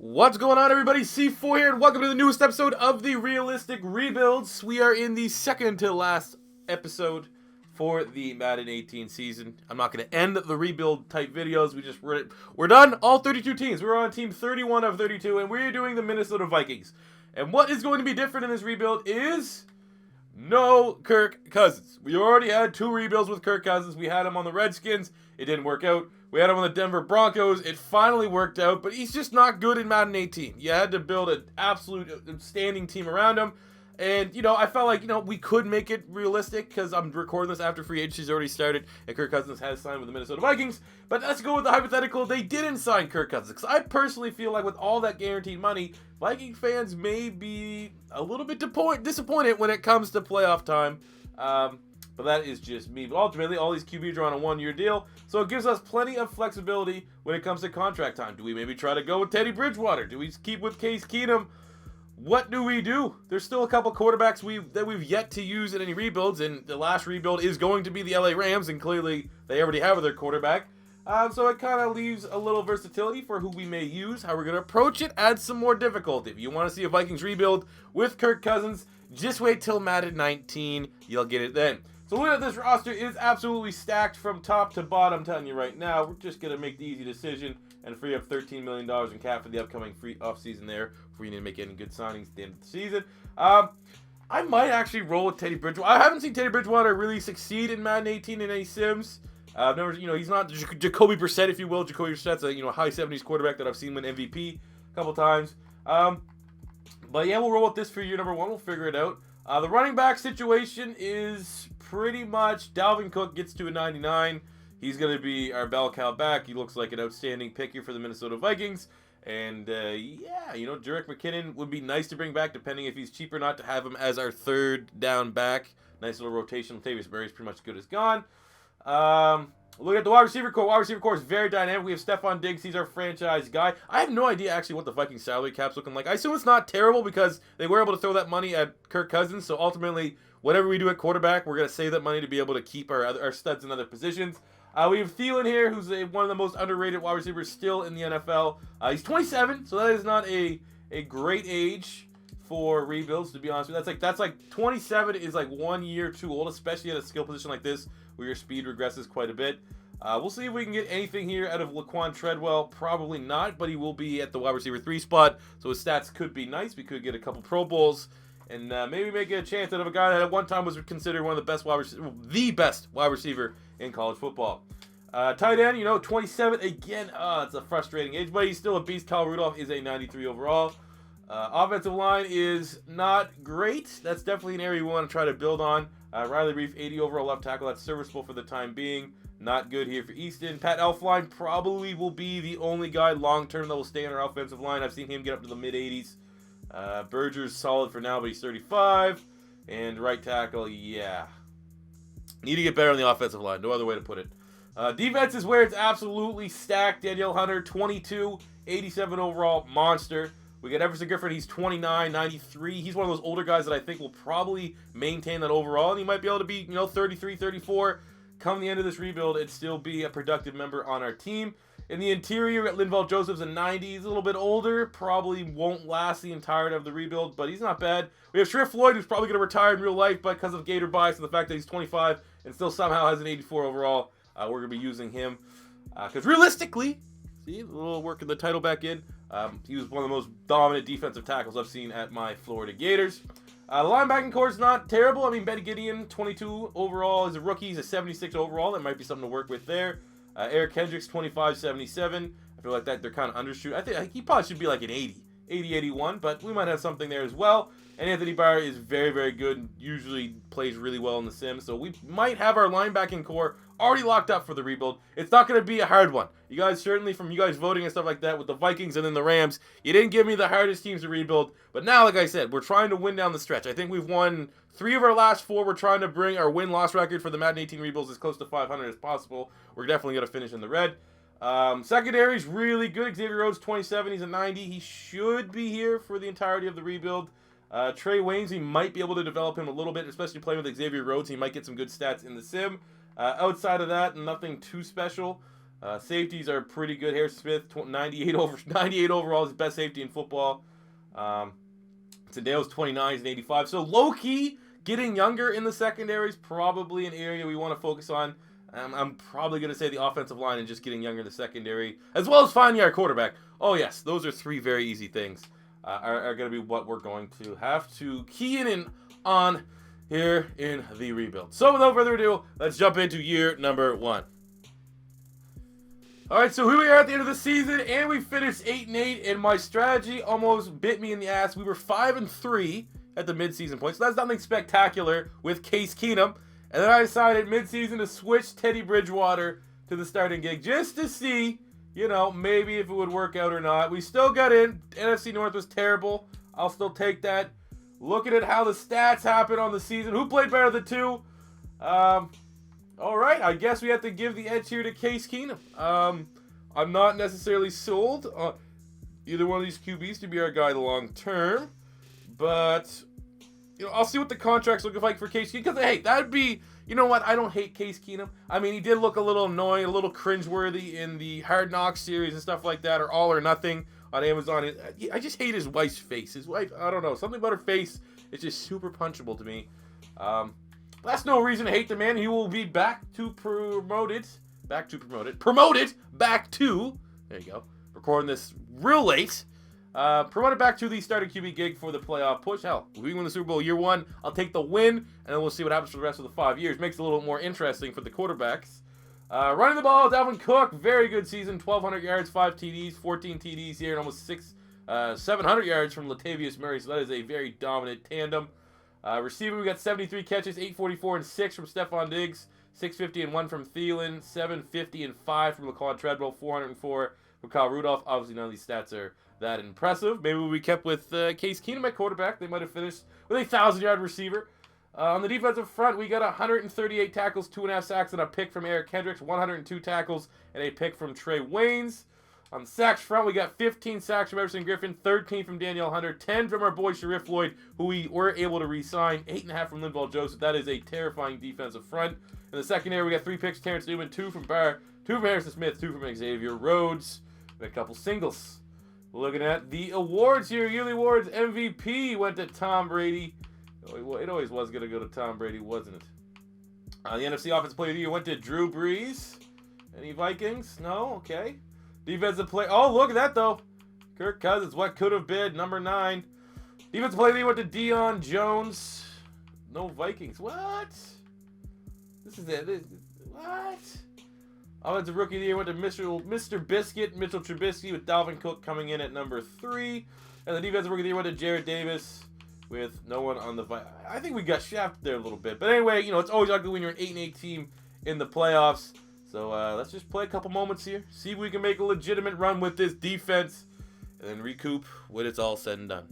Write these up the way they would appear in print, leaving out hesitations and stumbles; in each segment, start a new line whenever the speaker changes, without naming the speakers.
What's going on, everybody? C4 here, and welcome to the newest episode of the Realistic Rebuilds. We are in the second to last episode for the Madden 18 season. I'm not going to end the rebuild type videos. We're done. All 32 teams. We're on team 31 of 32, and we're doing the Minnesota Vikings. And what is going to be different in this rebuild is no Kirk Cousins. We already had two rebuilds with Kirk Cousins. We had him on the Redskins. It didn't work out. We had him on the Denver Broncos. It finally worked out, but he's just not good in Madden 18. You had to build an absolute outstanding team around him. And, I felt like, we could make it realistic because I'm recording this after free agency's already started and Kirk Cousins has signed with the Minnesota Vikings. But let's go with the hypothetical. They didn't sign Kirk Cousins because I personally feel like with all that guaranteed money, Viking fans may be a little bit disappointed when it comes to playoff time. But that is just me. But ultimately, all these QBs are on a one-year deal, so it gives us plenty of flexibility when it comes to contract time. Do we maybe try to go with Teddy Bridgewater? Do we keep with Case Keenum? What do we do? There's still a couple quarterbacks that we've yet to use in any rebuilds, and the last rebuild is going to be the LA Rams, and clearly they already have their quarterback. So it kind of leaves a little versatility for who we may use, how we're going to approach it, adds some more difficulty. If you want to see a Vikings rebuild with Kirk Cousins, just wait till Madden 19. You'll get it then. So looking at this roster is absolutely stacked from top to bottom. I'm telling you right now, we're just going to make the easy decision and free up $13 million in cap for the upcoming free offseason there before you need to make any good signings at the end of the season. I might actually roll with Teddy Bridgewater. I haven't seen Teddy Bridgewater really succeed in Madden 18 in any Sims. I've never, he's not Jacoby Brissett, if you will. Jacoby Brissett's a, high 70s quarterback that I've seen win MVP a couple times. But yeah, we'll roll with this for year number one. We'll figure it out. The running back situation is pretty much Dalvin Cook gets to a 99. He's going to be our bell cow back. He looks like an outstanding pick here for the Minnesota Vikings. And, Jerick McKinnon would be nice to bring back, depending if he's cheaper not to have him as our third down back. Nice little rotation. Latavius Murray's pretty much good as gone. Look at the wide receiver core. Wide receiver core is very dynamic. We have Stephon Diggs. He's our franchise guy. I have no idea actually what the Vikings salary cap's looking like. I assume it's not terrible because they were able to throw that money at Kirk Cousins. So ultimately, whatever we do at quarterback, we're going to save that money to be able to keep our studs in other positions. We have Thielen here, who's one of the most underrated wide receivers still in the NFL. He's 27, so that is not a great age for rebuilds, to be honest with you. That's like 27 is like 1 year too old, especially at a skill position like this where your speed regresses quite a bit. We'll see if we can get anything here out of Laquan Treadwell. Probably not, but he will be at the wide receiver 3 spot, so his stats could be nice. We could get a couple Pro Bowls and maybe make a chance out of a guy that at one time was considered one of the best the best wide receiver in college football. Tight end, 27 again. It's a frustrating age, but he's still a beast. Kyle Rudolph is a 93 overall. Offensive line is not great. That's definitely an area we want to try to build on. Riley Reef, 80 overall left tackle. That's serviceable for the time being. Not good here for Easton. Pat Elflein probably will be the only guy long-term that will stay on our offensive line. I've seen him get up to the mid-80s. Berger's solid for now, but he's 35. And right tackle, yeah. Need to get better on the offensive line. No other way to put it. Defense is where it's absolutely stacked. Danielle Hunter, 22, 87 overall, monster. We got Everson Griffin, he's 29, 93. He's one of those older guys that I think will probably maintain that overall, and he might be able to be, 33, 34. Come the end of this rebuild and still be a productive member on our team. In the interior, at Linval Joseph's a 90. He's a little bit older. Probably won't last the entirety of the rebuild, but he's not bad. We have Sheriff Floyd, who's probably going to retire in real life because of Gator bias and the fact that he's 25 and still somehow has an 84 overall. We're going to be using him because realistically, see, a little working the title back in. He was one of the most dominant defensive tackles I've seen at my Florida Gators. The linebacking core is not terrible. I mean, Benny Gideon, 22 overall. He's a rookie. He's a 76 overall. That might be something to work with there. Eric Hendricks, 25, 77. I feel like that they're kind of undershoot. I think he probably should be like an 80, 81, but we might have something there as well. And Anthony Barr is very, very good and usually plays really well in the Sims. So we might have our linebacking core already locked up for the rebuild. It's not going to be a hard one. You guys, certainly from you guys voting and stuff like that with the Vikings and then the Rams, you didn't give me the hardest teams to rebuild. But now, like I said, we're trying to win down the stretch. I think we've won 3 of our last 4. We're trying to bring our win-loss record for the Madden 18 rebuilds as close to 500 as possible. We're definitely going to finish in the red. Secondary is really good. Xavier Rhodes, 27. He's a 90. He should be here for the entirety of the rebuild. Trey Waynes, he might be able to develop him a little bit, especially playing with Xavier Rhodes. He might get some good stats in the sim. Outside of that, nothing too special. Safeties are pretty good. Harrison Smith, 98 overall, is the best safety in football. Tadeu's 29, and 85. So low-key, getting younger in the secondary is probably an area we want to focus on. I'm probably going to say the offensive line and just getting younger in the secondary, as well as finding our quarterback. Oh, yes, those are three very easy things are going to be what we're going to have to key in on here in the rebuild. So without further ado, let's jump into year number 1. All right, so here we are at the end of the season, and we finished 8-8, and my strategy almost bit me in the ass. We were 5-3 at the midseason point, so that's nothing spectacular with Case Keenum. And then I decided midseason to switch Teddy Bridgewater to the starting gig just to see, maybe if it would work out or not. We still got in. NFC North was terrible. I'll still take that. Looking at how the stats happen on the season. Who played better than two? All right, I guess we have to give the edge here to Case Keenum. I'm not necessarily sold on either one of these QBs to be our guy long term, but I'll see what the contracts look like for Case Keenum. Because hey, that'd be, you know what? I don't hate Case Keenum. I mean, he did look a little annoying, a little cringeworthy in the Hard Knocks series and stuff like that, or All or Nothing on Amazon. I just hate his wife's face. His wife, I don't know, something about her face is just super punchable to me. That's no reason to hate the man. He will be back to, there you go, recording this real late, promoted back to the starting QB gig for the playoff push. Hell, if we win the Super Bowl year 1, I'll take the win, and then we'll see what happens for the rest of the 5 years. Makes it a little bit more interesting for the quarterbacks. Running the ball, Dalvin Cook, very good season, 1,200 yards, 5 TDs, 14 TDs here, and almost 700 yards from Latavius Murray, so that is a very dominant tandem. Receiving, we got 73 catches, 844 and 6 from Stephon Diggs, 650 and 1 from Thielen, 750 and 5 from Laquan Treadwell, 404 from Kyle Rudolph. Obviously, none of these stats are that impressive. Maybe we kept with Case Keenum at quarterback, they might have finished with a 1,000-yard receiver. On the defensive front, we got 138 tackles, 2.5 sacks, and a pick from Eric Kendricks, 102 tackles, and a pick from Trey Waynes. On the sacks front, we got 15 sacks from Everson Griffin, 13 from Danielle Hunter, 10 from our boy Sharif Floyd, who we were able to re-sign, 8.5 from Linval Joseph. That is a terrifying defensive front. In the secondary, we got 3 picks, Terrence Newman, 2 from Barr, 2 from Harrison Smith, 2 from Xavier Rhodes, and a couple singles. Looking at the awards here, yearly awards, MVP went to Tom Brady. It always was going to go to Tom Brady, wasn't it? The NFC Offensive Player of the Year went to Drew Brees. Any Vikings? No? Okay. Defensive Player... Oh, look at that, though. Kirk Cousins, what could have been, number 9. Defensive Player of the Year went to Deion Jones. No Vikings. What? This is it. What? Offensive Rookie of the Year went to Mr. Biscuit, Mitchell Trubisky, with Dalvin Cook coming in at number 3. And the Defensive Rookie of the Year went to Jared Davis, with no one on the... I think we got shafted there a little bit. But anyway, it's always ugly when you're an 8-8 team in the playoffs. So let's just play a couple moments here. See if we can make a legitimate run with this defense. And then recoup when it's all said and done.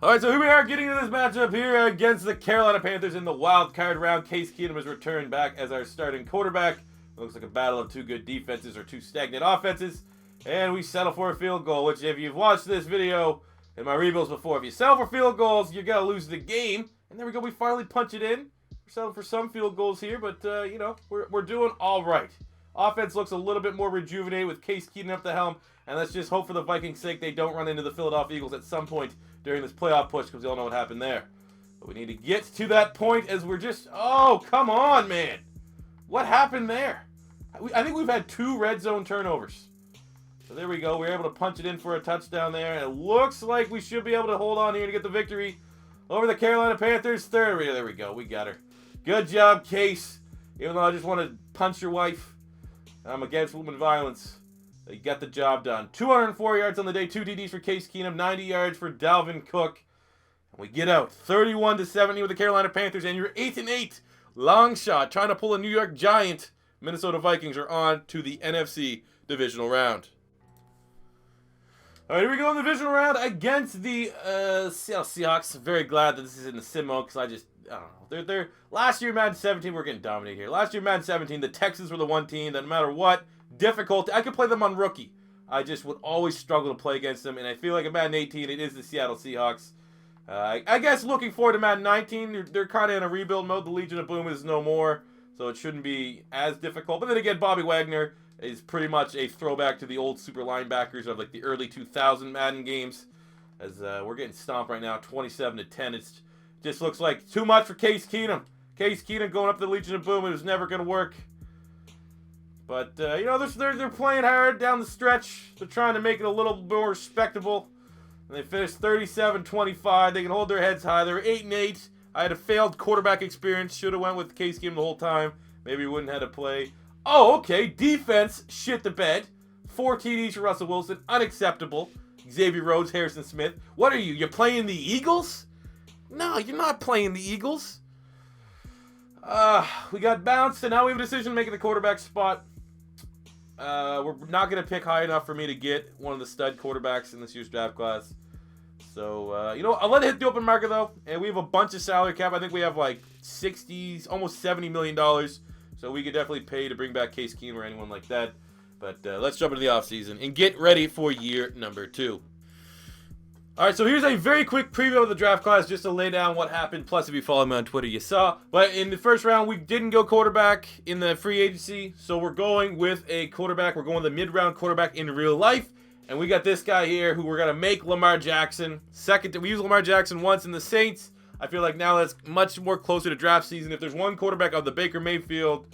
Alright, so here we are getting into this matchup here against the Carolina Panthers in the wild card round. Case Keenum has returned back as our starting quarterback. It looks like a battle of 2 good defenses or 2 stagnant offenses. And we settle for a field goal, which if you've watched this video in my rebuilds before, if you settle for field goals, you're going to lose the game. And there we go, we finally punch it in. We're settling for some field goals here, but, we're doing all right. Offense looks a little bit more rejuvenated with Case Keenum up the helm, and let's just hope for the Vikings' sake they don't run into the Philadelphia Eagles at some point during this playoff push, because we all know what happened there. But we need to get to that point as we're just... Oh, come on, man. What happened there? I think we've had 2 red zone turnovers. So there we go. We're able to punch it in for a touchdown there, and it looks like we should be able to hold on here to get the victory over the Carolina Panthers. There we go. We got her. Good job, Case. Even though I just want to punch your wife, I'm against women violence. You got the job done. 204 yards on the day, 2 TDs for Case Keenum, 90 yards for Dalvin Cook. And we get out 31-70 with the Carolina Panthers, and you're 8-8. Long shot, trying to pull a New York Giant. Minnesota Vikings are on to the NFC Divisional Round. All right, here we go in the Divisional Round against the Seattle Seahawks. Very glad that this is in the sim mode, because I don't know. They're last year Madden 17, we're getting dominated here. Last year Madden 17, the Texans were the one team that no matter what difficulty, I could play them on rookie. I just would always struggle to play against them, and I feel like in Madden 18, it is the Seattle Seahawks. I guess looking forward to Madden 19, they're kind of in a rebuild mode. The Legion of Boom is no more, so it shouldn't be as difficult. But then again, Bobby Wagner is pretty much a throwback to the old super linebackers of like the early 2000 Madden games. As we're getting stomped right now, 27-10. It just looks like too much for Case Keenum. Case Keenum going up the Legion of Boom. It was never going to work. But, you know, they're playing hard down the stretch. They're trying to make it a little more respectable. And they finished 37-25. They can hold their heads high. They're 8-8. I had a failed quarterback experience. Should have went with Case Keenum the whole time. Maybe we wouldn't have had to play. Oh, okay. Defense shit the bed. 4 TDs for Russell Wilson. Unacceptable. Xavier Rhodes, Harrison Smith. What are you? You're playing the Eagles? No, you're not playing the Eagles. We got bounced, and now we have a decision to make at the quarterback spot. We're not going to pick high enough for me to get one of the stud quarterbacks in this year's draft class. So, you know, I'll let it hit the open market, though. And we have a bunch of salary cap. I think we have like 60s, almost $70 million. So we could definitely pay to bring back Case Keenum or anyone like that. But let's jump into the offseason and get ready for year number 2. All right, so here's a very quick preview of the draft class just to lay down what happened. Plus, if you follow me on Twitter, you saw. But in the first round, we didn't go quarterback in the free agency. So we're going with a quarterback. We're going the mid-round quarterback in real life. And we got this guy here who we're going to make Lamar Jackson. We used Lamar Jackson once in the Saints. I feel like now that's much more closer to draft season. If there's one quarterback of the Baker Mayfield,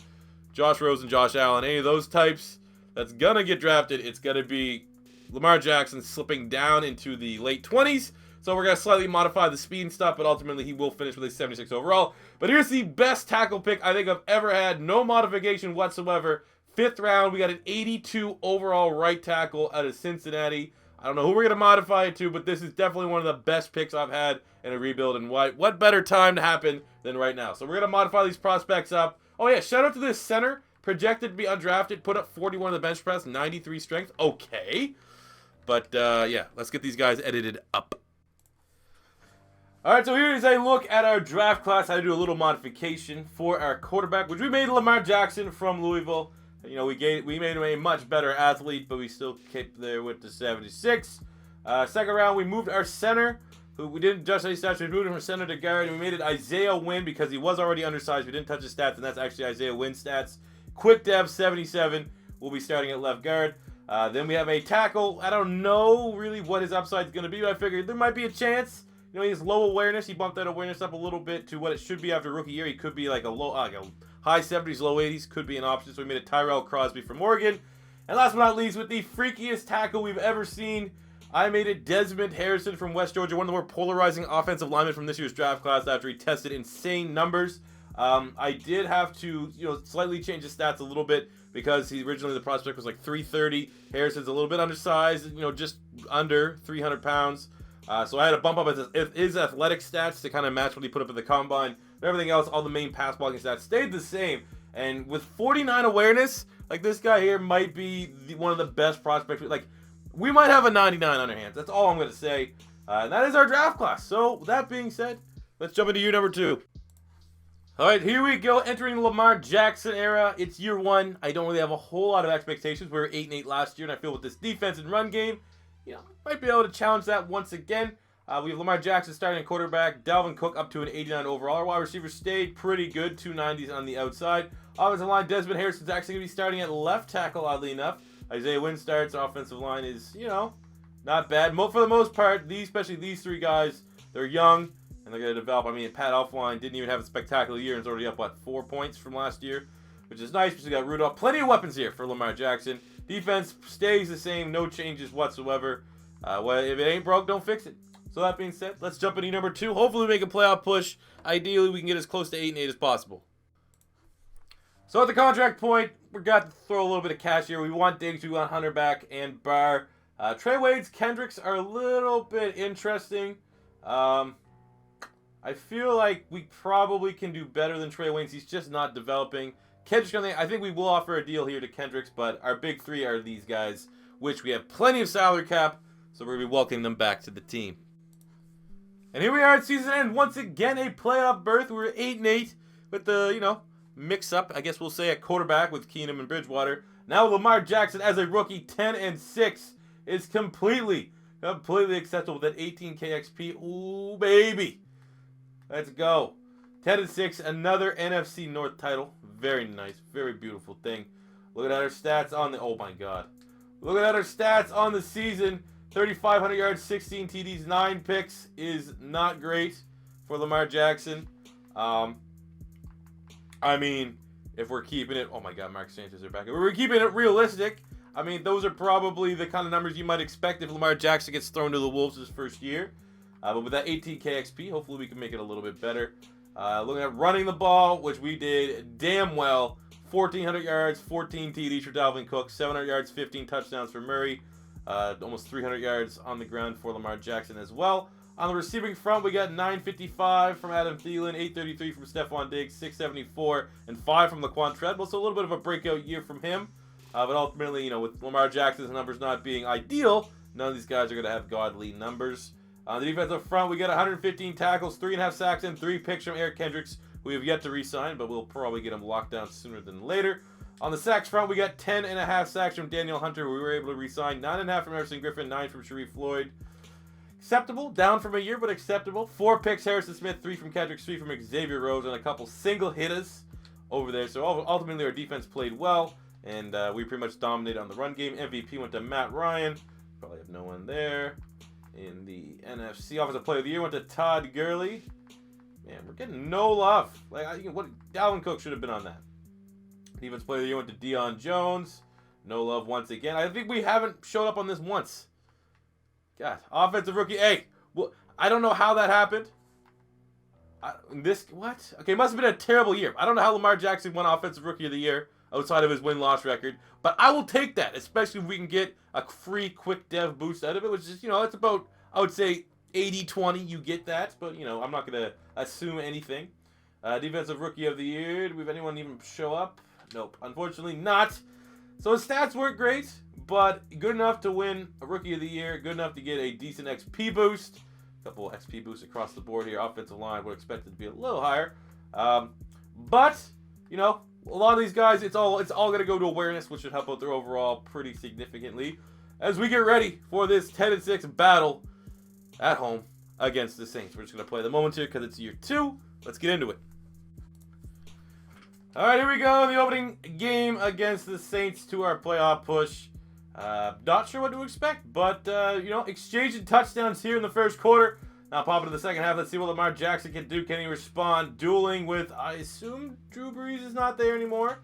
Josh Rosen, Josh Allen, any of those types that's going to get drafted, it's going to be Lamar Jackson slipping down into the late 20s. So we're going to slightly modify the speed and stuff, but ultimately he will finish with a 76 overall. But here's the best tackle pick I think I've ever had. No modification whatsoever. 5th round, we got an 82 overall right tackle out of Cincinnati. I don't know who we're going to modify it to, but this is definitely one of the best picks I've had in a rebuild. And what better time to happen than right now? So we're going to modify these prospects up. Oh yeah, shout out to this center. Projected to be undrafted. Put up 41 on the bench press. 93 strength. Okay. But, yeah, let's get these guys edited up. All right, so here's a look at our draft class. I had to do a little modification for our quarterback, which we made Lamar Jackson from Louisville. You know, we made him a much better athlete, but we still kept there with the 76. Second round, we moved our center, who we didn't adjust any stats. We moved him from center to guard, and we made it Isaiah Wynn because he was already undersized. We didn't touch his stats, and that's actually Isaiah Wynn's stats. Quick Dev, 77. We'll be starting at left guard. Then we have a tackle. I don't know really what his upside is going to be, but I figured there might be a chance. You know, he has low awareness. He bumped that awareness up a little bit to what it should be after rookie year. He could be like a high 70s, low 80s. Could be an option. So we made a Tyrell Crosby from Oregon. And last but not least, with the freakiest tackle we've ever seen, I made it Desmond Harrison from West Georgia, one of the more polarizing offensive linemen from this year's draft class after he tested insane numbers. I did have to, you know, slightly change his stats a little bit because originally the prospect was like 330. Harrison's a little bit undersized, you know, just under 300 pounds. So I had to bump up his athletic stats to kind of match what he put up at the combine. But everything else, all the main pass blocking stats stayed the same. And with 49 awareness, like this guy here might be one of the best prospects. Like, we might have a 99 on our hands. That's all I'm going to say. And that is our draft class. So with that being said, let's jump into year number 2. All right, here we go, entering the Lamar Jackson era. It's year 1. I don't really have a whole lot of expectations. We were 8-8 last year, and I feel with this defense and run game, you know, might be able to challenge that once again. We have Lamar Jackson starting at quarterback, Dalvin Cook up to an 89 overall. Our wide receivers stayed pretty good, 290s on the outside. Offensive line, Desmond Harrison's actually going to be starting at left tackle, oddly enough. Isaiah Wynn starts. Offensive line is, you know, not bad. For the most part, especially these 3 guys, they're young. And they're going to develop. I mean, Pat Elflein didn't even have a spectacular year and is already up, 4 points from last year, which is nice because we got Rudolph. Plenty of weapons here for Lamar Jackson. Defense stays the same, no changes whatsoever. Well, if it ain't broke, don't fix it. So that being said, let's jump into number 2. Hopefully we make a playoff push. Ideally, we can get as close to 8-8 as possible. So at the contract point, we've got to throw a little bit of cash here. We want Diggs, we want Hunter back, and Barr. Trey Wade's Kendricks are a little bit interesting. I feel like we probably can do better than Trey Waynes. He's just not developing. Kendricks, I think we will offer a deal here to Kendricks, but our big 3 are these guys, which we have plenty of salary cap, so we're going to be welcoming them back to the team. And here we are at season end. Once again, a playoff berth. We were 8-8 with the, you know, mix-up, I guess we'll say, at quarterback with Keenum and Bridgewater. Now Lamar Jackson as a rookie, 10-6, is completely acceptable with that 18K XP. Ooh, baby. Let's go. 10-6, another NFC North title. Very nice, very beautiful thing. Look at our stats on the, oh my god. Look at our stats on the season. 3,500 yards, 16 TDs, 9 picks is not great for Lamar Jackson. I mean, if we're keeping it, oh my god, Mark Sanchez are back. If we're keeping it realistic, I mean, those are probably the kind of numbers you might expect if Lamar Jackson gets thrown to the Wolves his first year. But with that 18K XP, hopefully we can make it a little bit better. Looking at running the ball, which we did damn well. 1,400 yards, 14 TDs for Dalvin Cook, 700 yards, 15 touchdowns for Murray. Almost 300 yards on the ground for Lamar Jackson as well. On the receiving front, we got 955 from Adam Thielen, 833 from Stephon Diggs, 674, and 5 from Laquan Treadwell. So a little bit of a breakout year from him. But ultimately, you know, with Lamar Jackson's numbers not being ideal, none of these guys are going to have godly numbers. On the defensive front, we got 115 tackles, 3.5 sacks, and 3 picks from Eric Kendricks, who we have yet to re-sign, but we'll probably get him locked down sooner than later. On the sacks front, we got 10.5 sacks from Daniel Hunter, who we were able to re-sign, 9.5 from Everson Griffin, 9 from Sharif Floyd. Acceptable, down from a year, but acceptable. 4 picks, Harrison Smith, 3 from Kendricks, 3 from Xavier Rhodes, and a couple single hitters over there. So ultimately, our defense played well, and we pretty much dominated on the run game. MVP went to Matt Ryan. Probably have no one there. In the NFC Offensive Player of the Year went to Todd Gurley. Man, we're getting no love. Like, what Dalvin Cook should have been on that. Defensive Player of the Year went to Deion Jones. No love once again. I think we haven't showed up on this once. God, Offensive Rookie. Hey, well, I don't know how that happened. What? Okay, it must have been a terrible year. I don't know how Lamar Jackson won Offensive Rookie of the Year outside of his win-loss record. But I will take that, especially if we can get a free quick dev boost out of it, which is, you know, it's about, I would say, 80-20. You get that, but, you know, I'm not going to assume anything. Defensive Rookie of the Year. Do we have anyone even show up? Nope, unfortunately not. So his stats weren't great, but good enough to win a Rookie of the Year, good enough to get a decent XP boost. A couple of XP boosts across the board here. Offensive line would expect it to be a little higher. But, you know, a lot of these guys, it's all going to go to awareness, which should help out their overall pretty significantly as we get ready for this 10-6 battle at home against the Saints. We're just going to play the moment here because it's year 2. Let's get into it. All right, here we go. The opening game against the Saints to our playoff push. Not sure what to expect, but, you know, exchanging touchdowns here in the first quarter. Now pop into the second half. Let's see what Lamar Jackson can do. Can he respond? Dueling with, I assume Drew Brees is not there anymore.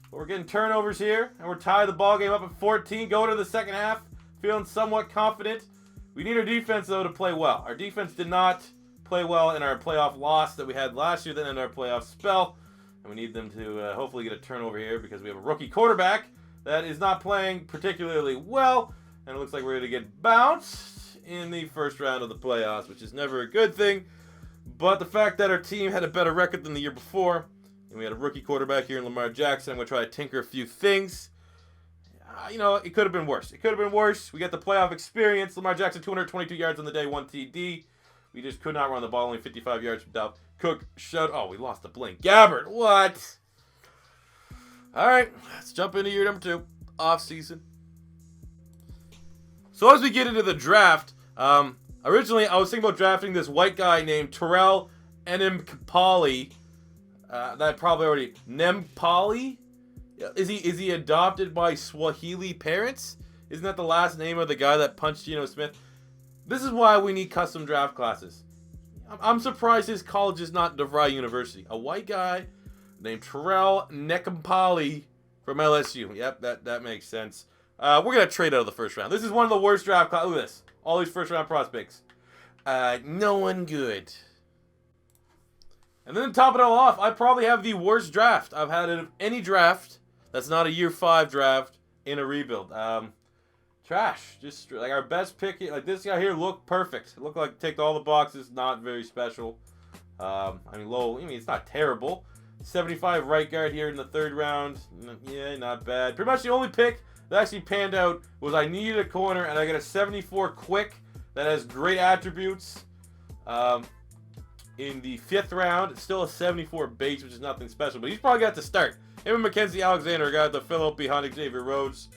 But we're getting turnovers here, and we're tied the ball game up at 14. Going to the second half, feeling somewhat confident. We need our defense, though, to play well. Our defense did not play well in our playoff loss that we had last year, then in our playoff spell. And we need them to hopefully get a turnover here because we have a rookie quarterback that is not playing particularly well. And it looks like we're going to get bounced in the first round of the playoffs, which is never a good thing. But the fact that our team had a better record than the year before, and we had a rookie quarterback here in Lamar Jackson, I'm going to try to tinker a few things. You know, it could have been worse. It could have been worse. We got the playoff experience. Lamar Jackson, 222 yards on the day, 1 TD. We just could not run the ball, only 55 yards from Dalvin Cook. Oh, we lost the blink. Gabbert, what? All right, let's jump into year number 2, off season. So as we get into the draft, originally I was thinking about drafting this white guy named Terrell Enempali. That probably already Nempali. Is he adopted by Swahili parents? Isn't that the last name of the guy that punched Geno Smith? This is why we need custom draft classes. I'm surprised his college is not DeVry University. A white guy named Terrell Nekampali from LSU. Yep, that makes sense. We're going to trade out of the first round. This is one of the worst draft classes. Look at this. All these first round prospects. No one good. And then to top it all off, I probably have the worst draft I've had of any draft that's not a year 5 draft in a rebuild. Trash. Just like our best pick, like this guy here looked perfect. It looked like ticked all the boxes, not very special. It's not terrible. 75 right guard here in the 3rd round. Yeah, not bad. Pretty much the only pick that actually panned out was I needed a corner, and I got a 74 quick that has great attributes. In the 5th round, it's still a 74 base, which is nothing special, but he's probably got to start. Him and MacKenzie Alexander got to fill up behind Xavier Rhodes.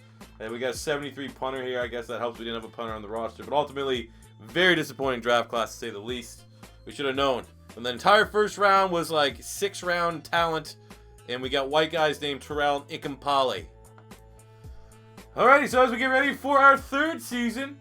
And we got a 73 punter here. I guess that helps we didn't have a punter on the roster. But ultimately, very disappointing draft class, to say the least. We should have known And the entire first round was like 6-round talent. And we got white guys named Terrell and Ikampale. Alrighty, so as we get ready for our third season,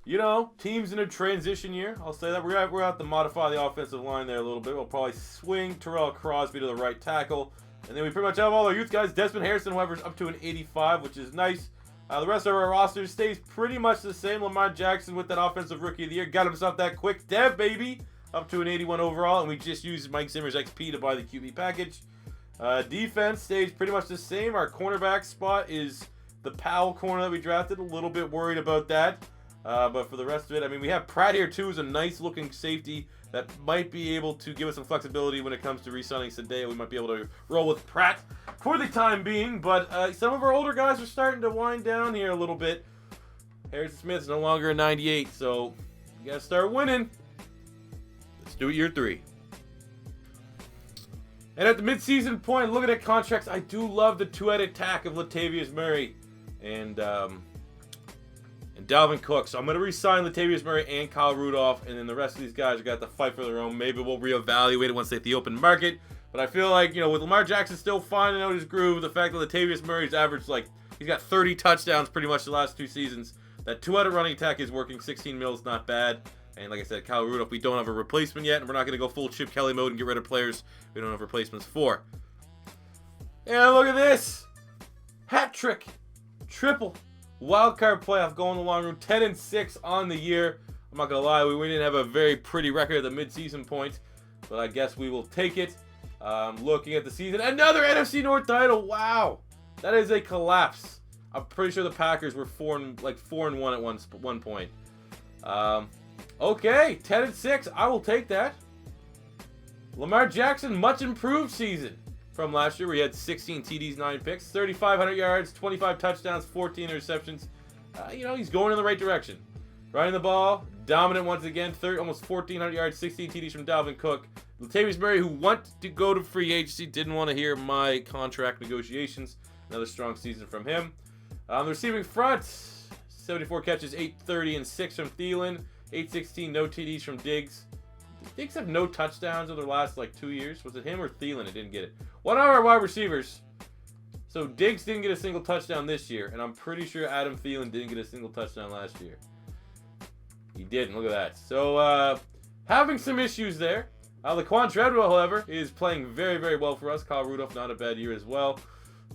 you know, teams in a transition year. I'll say that. We're going to have to modify the offensive line there a little bit. We'll probably swing Terrell Crosby to the right tackle. And then we pretty much have all our youth guys. Desmond Harrison, however, is up to an 85, which is nice. The rest of our roster stays pretty much the same. Lamar Jackson with that offensive rookie of the year. Got himself that quick dev, baby. Up to an 81 overall. And we just used Mike Zimmer's XP to buy the QB package. Defense stays pretty much the same. Our cornerback spot is the Powell corner that we drafted. A little bit worried about that. But for the rest of it, I mean, we have Pratt here too, who's a nice looking safety that might be able to give us some flexibility when it comes to re-signing Sadeo. We might be able to roll with Pratt for the time being, but some of our older guys are starting to wind down here a little bit. Harrison Smith's no longer a 98, so you gotta start winning. Let's do it year 3. And at the midseason point, looking at contracts, I do love the two-headed attack of Latavius Murray and Dalvin Cook. So I'm going to re-sign Latavius Murray and Kyle Rudolph, and then the rest of these guys are going to have to fight for their own. Maybe we'll reevaluate it once they hit the open market. But I feel like, you know, with Lamar Jackson still finding out his groove, the fact that Latavius Murray's averaged, like, he's got 30 touchdowns pretty much the last 2 seasons. That two-headed running attack is working. 16 mils, not bad. And like I said, Kyle Rudolph, we don't have a replacement yet, and we're not going to go full Chip Kelly mode and get rid of players we don't have replacements for. And look at this. Hat trick. Triple. Wildcard playoff going the long route. 10-6 on the year. I'm not going to lie, we didn't have a very pretty record at the midseason point, but I guess we will take it. Looking at the season, another NFC North title. Wow. That is a collapse. I'm pretty sure the Packers were 4-1 at one point. Okay, 10-6. I will take that. Lamar Jackson, much improved season from last year where he had 16 TDs, 9 picks, 3,500 yards, 25 touchdowns, 14 interceptions. You know, he's going in the right direction. Running the ball, dominant once again, almost 1,400 yards, 16 TDs from Dalvin Cook. Latavius Murray, who wanted to go to free agency, didn't want to hear my contract negotiations. Another strong season from him. On the receiving front, 74 catches, 830 and 6 from Thielen. 816, no TDs from Diggs. Did Diggs have no touchdowns over the last, like, 2 years? Was it him or Thielen that didn't get it? One of our wide receivers. So Diggs didn't get a single touchdown this year, and I'm pretty sure Adam Thielen didn't get a single touchdown last year. He didn't. Look at that. So, having some issues there. Laquan Treadwell, however, is playing very, very well for us. Kyle Rudolph, not a bad year as well.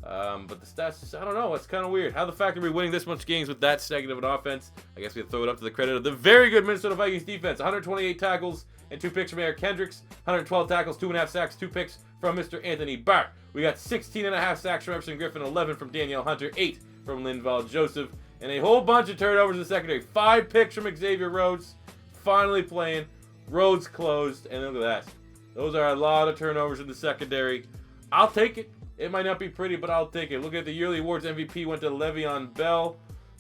But the stats, just, I don't know. It's kind of weird. How the fact that we're winning this much games with that stagnant of an offense, I guess we have to throw it up to the credit of the very good Minnesota Vikings defense. 128 tackles and 2 picks from Eric Kendricks. 112 tackles, 2.5 sacks, 2 picks from Mr. Anthony Barr. We got 16.5 sacks from Everson Griffin, 11 from Danielle Hunter, 8 from Linval Joseph, and a whole bunch of turnovers in the secondary. 5 picks from Xavier Rhodes, finally playing. Rhodes closed, and look at that. Those are a lot of turnovers in the secondary. I'll take it. It might not be pretty, but I'll take it. Look at the yearly awards. MVP went to Le'Veon Bell.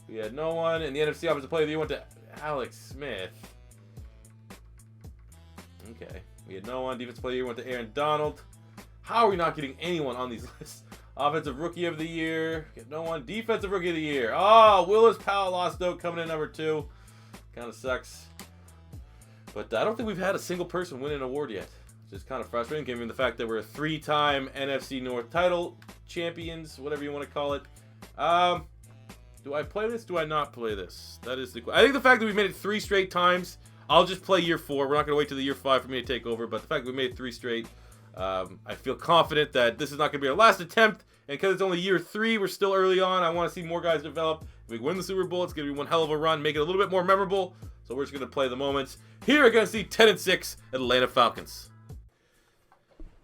We had no one. And the NFC Offensive Player of the Year went to Alex Smith. Okay. We had no one. Defensive Player of the Year went to Aaron Donald. How are we not getting anyone on these lists? Offensive Rookie of the Year. Get no one. Defensive Rookie of the Year. Oh, Willis Powell lost out coming in number 2. Kind of sucks. But I don't think we've had a single person win an award yet. Which is kind of frustrating, given the fact that we're 3-time NFC North title champions, whatever you want to call it. Do I play this? Do I not play this? That is the question. I think the fact that we made it 3 straight times, I'll just play year 4. We're not going to wait till the year 5 for me to take over. But the fact that we made it 3 straight, I feel confident that this is not going to be our last attempt. And because it's only year 3, we're still early on. I want to see more guys develop. If we win the Super Bowl, it's going to be one hell of a run, make it a little bit more memorable. So we're just going to play the moments. Here we're going to see 10-6 Atlanta Falcons.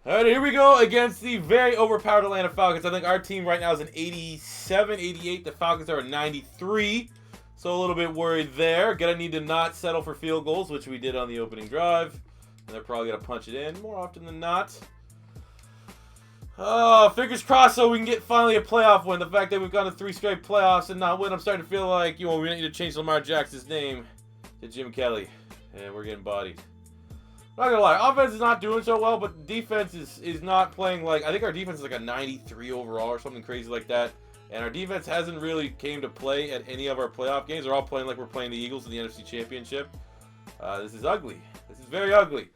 All right, here we go against the very overpowered Atlanta Falcons. I think our team right now is an 87, 88. The Falcons are a 93. So a little bit worried there. Gonna need to not settle for field goals, which we did on the opening drive. And they're probably gonna punch it in more often than not. Oh, fingers crossed so we can get finally a playoff win. The fact that we've gone to 3 straight playoffs and not win, I'm starting to feel like, you know, we need to change Lamar Jackson's name to Jim Kelly. And we're getting bodied. Not gonna lie, offense is not doing so well, but defense is not playing like, I think our defense is like a 93 overall or something crazy like that. And our defense hasn't really came to play at any of our playoff games. They're all playing like we're playing the Eagles in the NFC Championship. This is ugly. This is very ugly.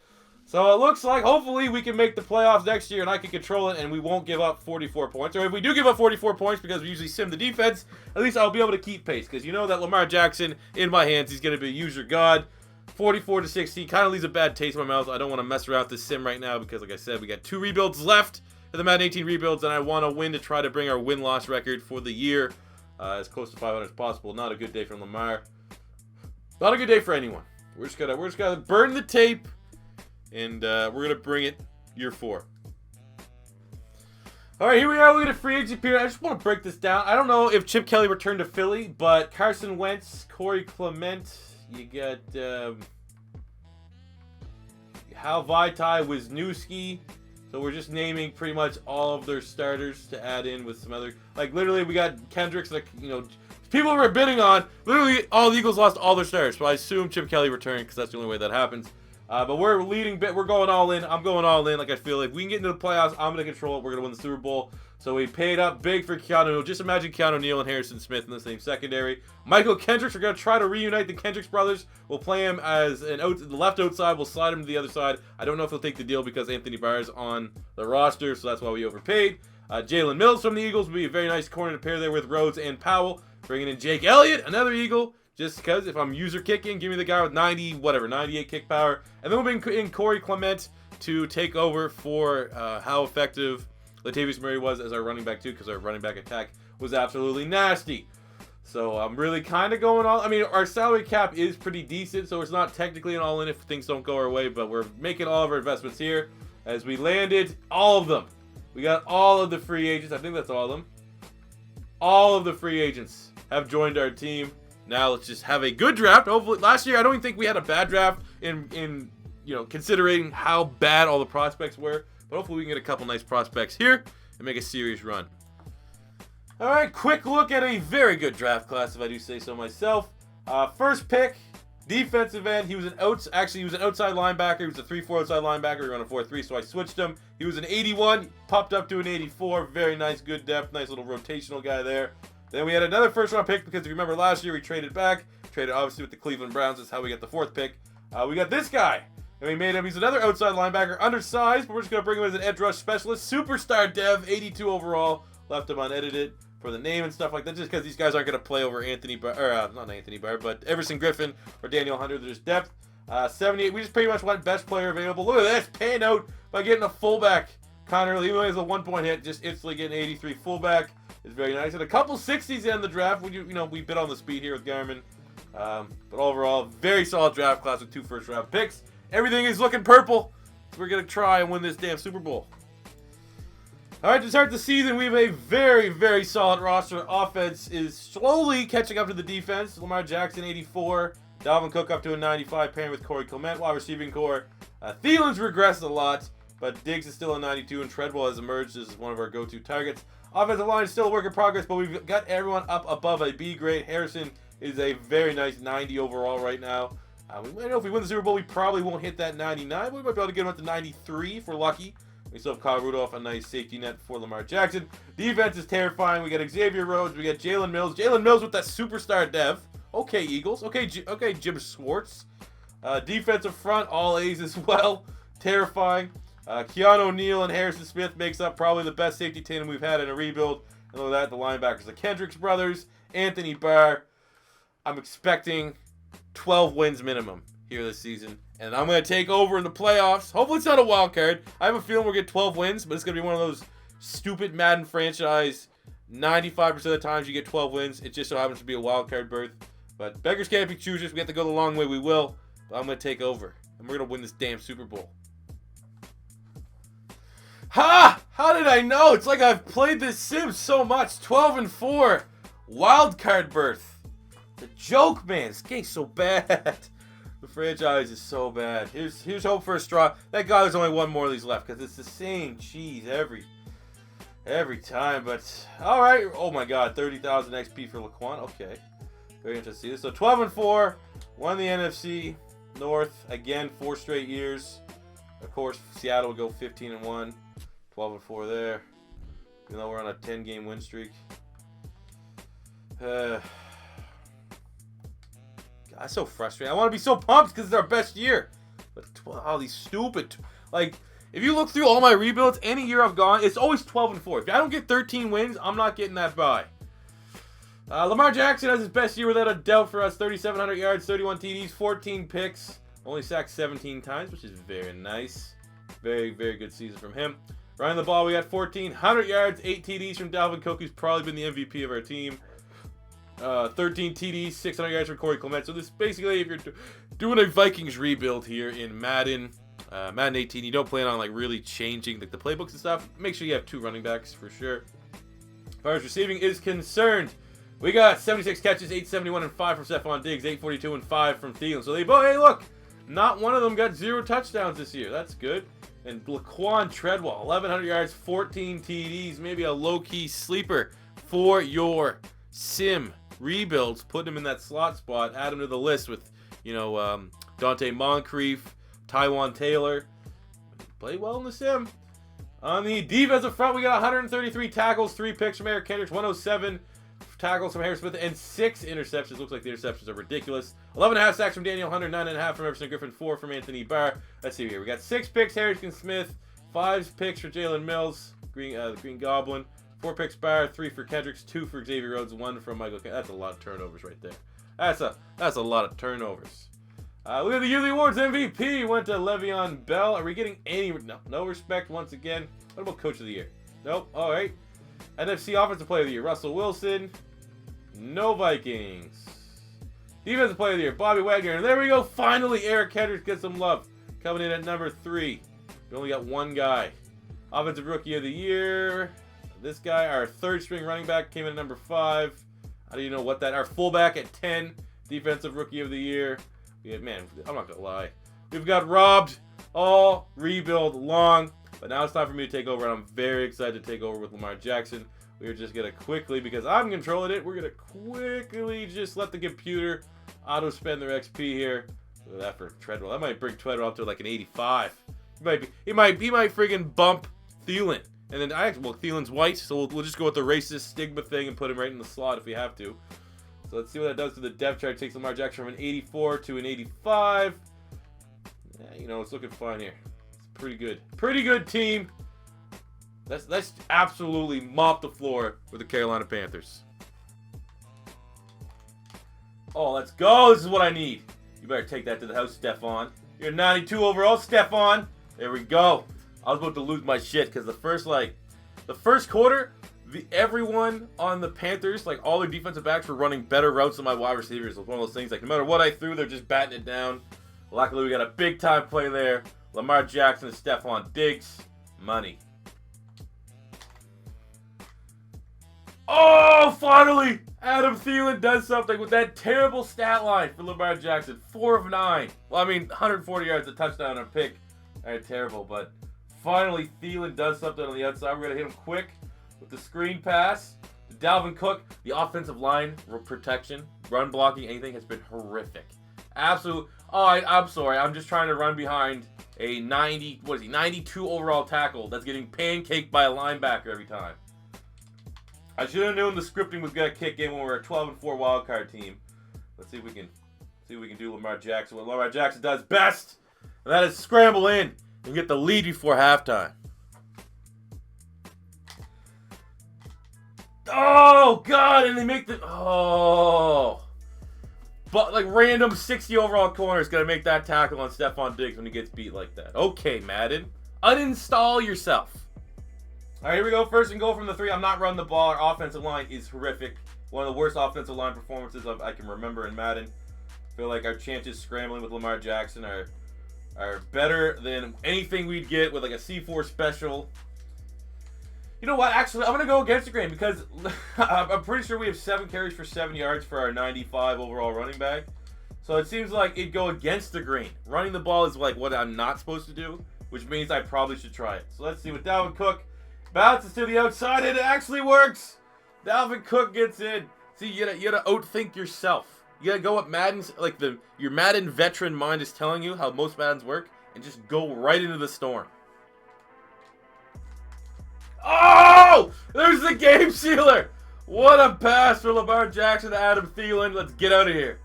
So it looks like hopefully we can make the playoffs next year and I can control it and we won't give up 44 points. Or if we do give up 44 points because we usually sim the defense, at least I'll be able to keep pace. Because you know that Lamar Jackson, in my hands, he's going to be a user god. 44-60 kind of leaves a bad taste in my mouth. I don't want to mess around with this sim right now because, like I said, we got 2 rebuilds left for the Madden 18 rebuilds. And I want to win to try to bring our win-loss record for the year as close to 500 as possible. Not a good day for Lamar. Not a good day for anyone. We're just gonna burn the tape. And we're going to bring it year 4. All right, here we are. Look at a free agent period. I just want to break this down. I don't know if Chip Kelly returned to Philly, but Carson Wentz, Corey Clement, you got Hal Vaitai, Wisniewski. So we're just naming pretty much all of their starters to add in with some other. Like, literally, we got Kendricks, like, you know, people we're bidding on. Literally, all the Eagles lost all their starters. So I assume Chip Kelly returned because that's the only way that happens. But we're leading. We're going all in. I'm going all in. Like, I feel like we can get into the playoffs. I'm going to control it. We're going to win the Super Bowl. So we paid up big for Keanu. Just imagine Keanu Neal and Harrison Smith in the same secondary. Michael Kendricks, we're going to try to reunite the Kendricks brothers. We'll play him as the left outside. We'll slide him to the other side. I don't know if he'll take the deal because Anthony Barr is on the roster, so that's why we overpaid. Jalen Mills from the Eagles will be a very nice corner to pair there with Rhodes and Powell. Bringing in Jake Elliott, another Eagle. Just because if I'm user kicking, give me the guy with 98 kick power. And then we'll bring in Corey Clement to take over for how effective Latavius Murray was as our running back too, because our running back attack was absolutely nasty. So I'm really kind of going all. I mean, our salary cap is pretty decent, so it's not technically an all-in if things don't go our way, but we're making all of our investments here as we landed all of them. We got all of the free agents. I think that's all of them. All of the free agents have joined our team. Now let's just have a good draft. Hopefully, last year I don't even think we had a bad draft in you know, considering how bad all the prospects were. But hopefully we can get a couple nice prospects here and make a serious run. All right, quick look at a very good draft class, if I do say so myself. First pick, defensive end. He was an outside linebacker. He was a 3-4 outside linebacker. He ran a 4-3, so I switched him. He was an 81, popped up to an 84. Very nice, good depth, nice little rotational guy there. Then we had another first-round pick because if you remember last year, we traded back. Traded, obviously, with the Cleveland Browns. That's how we got the 4th pick. We got this guy. And we made him. He's another outside linebacker, undersized, but we're just going to bring him as an edge rush specialist. Superstar dev, 82 overall. Left him unedited for the name and stuff like that, just because these guys aren't going to play over not Anthony Barr, but Everson Griffin or Daniel Hunter. There's depth. 78. We just pretty much went best player available. Look at this. Paying out by getting a fullback. Connor, even though he has a 1-point hit, just instantly getting 83 fullback. Is very nice. And a couple 60s in the draft. We bid on the speed here with Garmin. But overall, very solid draft class with 2 first-round picks. Everything is looking purple. So we're going to try and win this damn Super Bowl. All right, to start the season, we have a very, very solid roster. Offense is slowly catching up to the defense. Lamar Jackson, 84. Dalvin Cook up to a 95, pairing with Corey Clement. While receiving core, Thielen's regressed a lot, but Diggs is still a 92, and Treadwell has emerged as one of our go-to targets. Offensive line is still a work in progress, but we've got everyone up above a B grade. Harrison is a very nice 90 overall right now. We might know if we win the Super Bowl, we probably won't hit that 99, but we might be able to get him up to 93 if we're lucky. We still have Kyle Rudolph, a nice safety net for Lamar Jackson. Defense is terrifying. We got Xavier Rhodes. We got Jalen Mills. Jalen Mills with that superstar dev. Okay, Eagles. Okay, Jim Schwartz. Defensive front, all A's as well. Terrifying. Keanu Neal and Harrison Smith makes up probably the best safety tandem we've had in a rebuild. And look at that, the linebackers, the Kendricks brothers, Anthony Barr. I'm expecting 12 wins minimum here this season. And I'm going to take over in the playoffs. Hopefully it's not a wild card. I have a feeling we'll get 12 wins, but it's going to be one of those stupid Madden franchise. 95% of the times you get 12 wins. It just so happens to be a wild card berth. But beggars can't be choosers. We have to go the long way. We will. But I'm going to take over. And we're going to win this damn Super Bowl. Ha! How did I know? It's like I've played this sim so much. 12-4. Wild card berth. The joke, man. This game's so bad. The franchise is so bad. Here's hope for a straw. Thank God there's only one more of these left because it's the same cheese every time. But all right. Oh my God, 30,000 XP for Laquan. Okay, very interesting. So 12-4, won the NFC North again 4 straight years. Of course, Seattle will go 15-1, 12-4 there. Even though we're on a 10-game win streak. That's so frustrating. I want to be so pumped because it's our best year. But all these stupid, like, if you look through all my rebuilds, any year I've gone, it's always 12-4. If I don't get 13 wins, I'm not getting that bye. Lamar Jackson has his best year without a doubt for us. 3,700 yards, 31 TDs, 14 picks. Only sacked 17 times, which is very nice. Very, very good season from him. Running the ball, we got 1,400 yards, 8 TDs from Dalvin Cook, who's probably been the MVP of our team. 13 TDs, 600 yards from Corey Clement. So this basically, if you're doing a Vikings rebuild here in Madden 18, you don't plan on like really changing like the playbooks and stuff. Make sure you have 2 running backs for sure. As far as receiving is concerned, we got 76 catches, 871 and 5 from Stephon Diggs, 842 and 5 from Thielen. So they both, hey look, not one of them got 0 touchdowns this year. That's good. And Laquan Treadwell, 1,100 yards, 14 TDs, maybe a low-key sleeper for your sim rebuilds. Put him in that slot spot. Add him to the list with, you know, Dante Moncrief, Tywan Taylor. Play well in the sim. On the defensive front, we got 133 tackles, 3 picks from Eric Kendricks, 107 tackles from Harris Smith, and 6 interceptions. Looks like the interceptions are ridiculous. 11.5 sacks from Daniel Hunter, 9.5 from Everson Griffin, 4 from Anthony Barr. Let's see here. We got 6 picks, Harrison Smith, 5 picks for Jalen Mills, the Green Goblin, 4 picks Barr, 3 for Kendricks, 2 for Xavier Rhodes, 1 from Michael. That's a lot of turnovers right there. That's a lot of turnovers. We have the yearly awards. MVP went to Le'Veon Bell. Are we getting any? No respect once again. What about Coach of the Year? Nope. All right. NFC Offensive Player of the Year, Russell Wilson. No Vikings. Defensive Player of the Year, Bobby Wagner. And there we go. Finally, Eric Kendricks gets some love. Coming in at number 3. We only got 1 guy. Offensive Rookie of the Year. This guy, our 3rd string running back, came in at number 5. I don't even know what that. Our fullback at 10. Defensive Rookie of the Year. Yeah, man, I'm not gonna lie. We've got robbed all rebuild long, but now it's time for me to take over, and I'm very excited to take over with Lamar Jackson. We're just gonna quickly, because I'm controlling it, we're gonna quickly just let the computer auto spend their XP here. Look at that for Treadwell. That might bring Treadwell up to like an 85. He might friggin' bump Thielen. And then Thielen's white, so we'll just go with the racist stigma thing and put him right in the slot if we have to. So let's see what that does to the depth chart. It takes Lamar Jackson from an 84 to an 85. Yeah, you know, it's looking fine here. It's pretty good. Pretty good team. Let's absolutely mop the floor with the Carolina Panthers. Oh, let's go. This is what I need. You better take that to the house, Stephon. You're 92 overall, Stephon. There we go. I was about to lose my shit because the first quarter, everyone on the Panthers, like all their defensive backs were running better routes than my wide receivers. It was one of those things, like no matter what I threw, they're just batting it down. Luckily, we got a big time play there. Lamar Jackson and Stephon Diggs. Money. Oh, finally! Adam Thielen does something with that terrible stat line for Lamar Jackson. 4 of 9. Well, I mean, 140 yards, a touchdown, and a pick. All right, terrible, but finally Thielen does something on the outside. We're going to hit him quick with the screen pass. Dalvin Cook, the offensive line protection, run blocking, anything has been horrific. Absolute. Oh, I'm sorry. I'm just trying to run behind a 92 overall tackle that's getting pancaked by a linebacker every time. I should have known the scripting was gonna kick in when we were a 12-4 wildcard team. Let's see if we can do Lamar Jackson. What Lamar Jackson does best, and that is scramble in and get the lead before halftime. Oh God! And they make the but like random 60 overall corner is gonna make that tackle on Stephon Diggs when he gets beat like that. Okay, Madden, uninstall yourself. All right, here we go. First and goal from the 3. I'm not running the ball. Our offensive line is horrific. One of the worst offensive line performances I can remember in Madden. I feel like our chances scrambling with Lamar Jackson are better than anything we'd get with like a C4 special. You know what? Actually, I'm going to go against the grain because I'm pretty sure we have 7 carries for 7 yards for our 95 overall running back. So it seems like it'd go against the grain. Running the ball is like what I'm not supposed to do, which means I probably should try it. So let's see what Dalvin Cook bounces to the outside, and it actually works. Dalvin Cook gets in. See, you gotta outthink yourself. You gotta go what Madden's like your Madden veteran mind is telling you how most Maddens work, and just go right into the storm. Oh! There's the game sealer. What a pass for Lamar Jackson to Adam Thielen. Let's get out of here.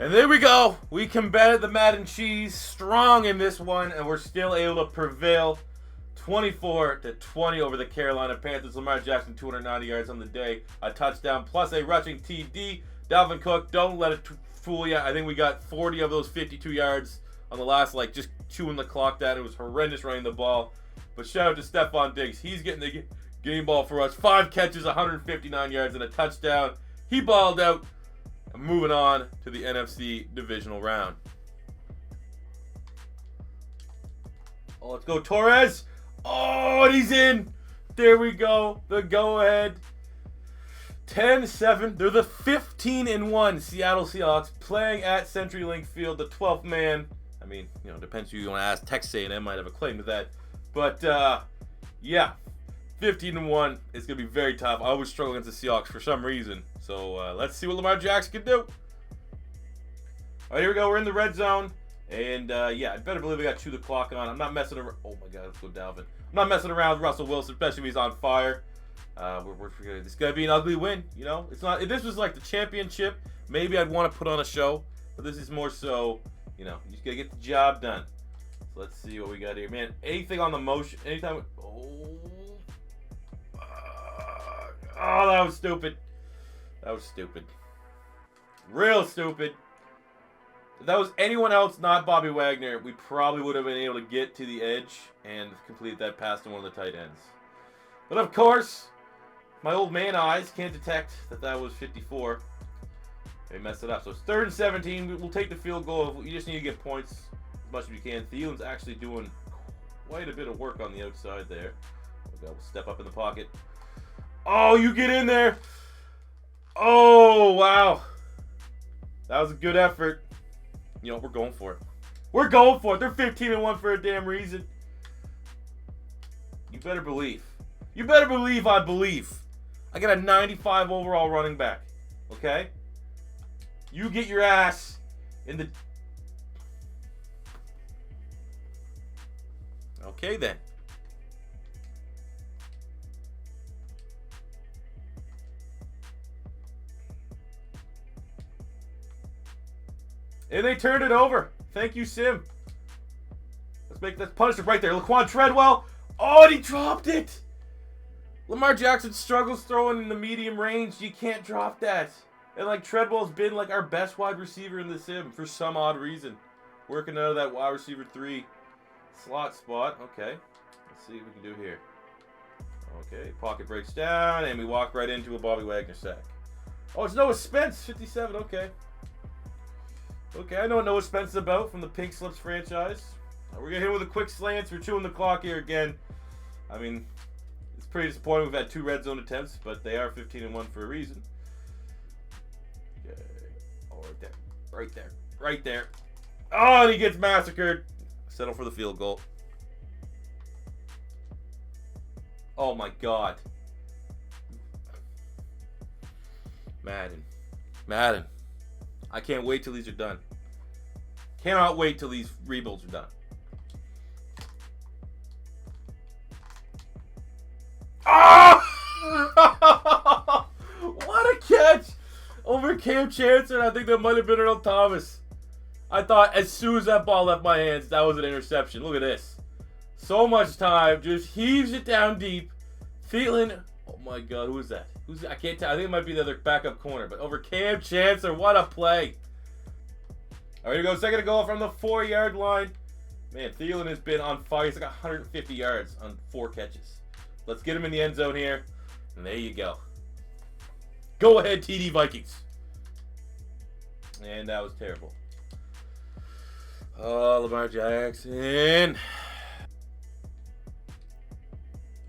And there we go. We combated the Madden cheese strong in this one, and we're still able to prevail 24-20 over the Carolina Panthers. Lamar Jackson, 290 yards on the day, a touchdown, plus a rushing TD. Dalvin Cook, don't let it fool you. I think we got 40 of those 52 yards on the last, just chewing the clock down. It was horrendous running the ball. But shout out to Stephon Diggs. He's getting the game ball for us. 5 catches, 159 yards, and a touchdown. He balled out. Moving on to the NFC Divisional Round. Oh, let's go, Torres. Oh, and he's in. There we go. The go-ahead. 10-7. They're the 15-1 Seattle Seahawks playing at CenturyLink Field, the 12th man. I mean, depends who you want to ask. Texas A&M might have a claim to that. But, yeah. 15-1. It's going to be very tough. I always struggle against the Seahawks for some reason. So, let's see what Lamar Jackson can do. All right, here we go. We're in the red zone. And, yeah, I better believe we got 2 the clock on. I'm not messing around. Oh, my God. Let's go Dalvin. I'm not messing around with Russell Wilson, especially if he's on fire. It's going to be an ugly win, It's not. If this was like the championship, maybe I'd want to put on a show. But this is more so, you just got to get the job done. So, let's see what we got here. Man, anything on the motion. Anytime. Oh, that was stupid. That was stupid. Real stupid. If that was anyone else, not Bobby Wagner, we probably would have been able to get to the edge and complete that pass to one of the tight ends. But of course, my old man eyes can't detect that was 54. They messed it up. So it's 3rd and 17. We'll take the field goal. You just need to get points as much as you can. Thielen's actually doing quite a bit of work on the outside there. We'll step up in the pocket. Oh, you get in there. Oh, wow. That was a good effort. We're going for it. We're going for it. They're 15-1 for a damn reason. You better believe. You better believe I believe. I got a 95 overall running back. Okay? You get your ass in the... Okay, then. And they turned it over. Thank you, Sim. Let's punish it right there. Laquan Treadwell. Oh, and he dropped it. Lamar Jackson struggles throwing in the medium range. You can't drop that. And Treadwell's been our best wide receiver in the sim for some odd reason. Working out of that wide receiver 3 slot spot. Okay. Let's see what we can do here. Okay. Pocket breaks down, and we walk right into a Bobby Wagner sack. Oh, it's Noah Spence. 57. Okay. Okay, I know what Noah Spence is about from the Pink Slips franchise. We're going to hit him with a quick slant. We're chewing the clock here again. I mean, it's pretty disappointing. We've had 2 red zone attempts, but they are 15-1 for a reason. Okay. Oh, right there. Right there. Right there. Oh, and he gets massacred. Settle for the field goal. Oh, my God. Madden. I can't wait till these are done. Cannot wait till these rebuilds are done. Oh! What a catch! Over Cam Chancellor. I think that might have been Earl Thomas. I thought as soon as that ball left my hands, that was an interception. Look at this. So much time. Just heaves it down deep. Thielen. Oh my God, who is that? I can't tell. I think it might be the other backup corner. But over Cam Chancellor, what a play. All right, here we go. Second goal from the 4-yard line. Man, Thielen has been on fire. He's 150 yards on 4 catches. Let's get him in the end zone here. And there you go. Go ahead, TD Vikings. And that was terrible. Oh, Lamar Jackson.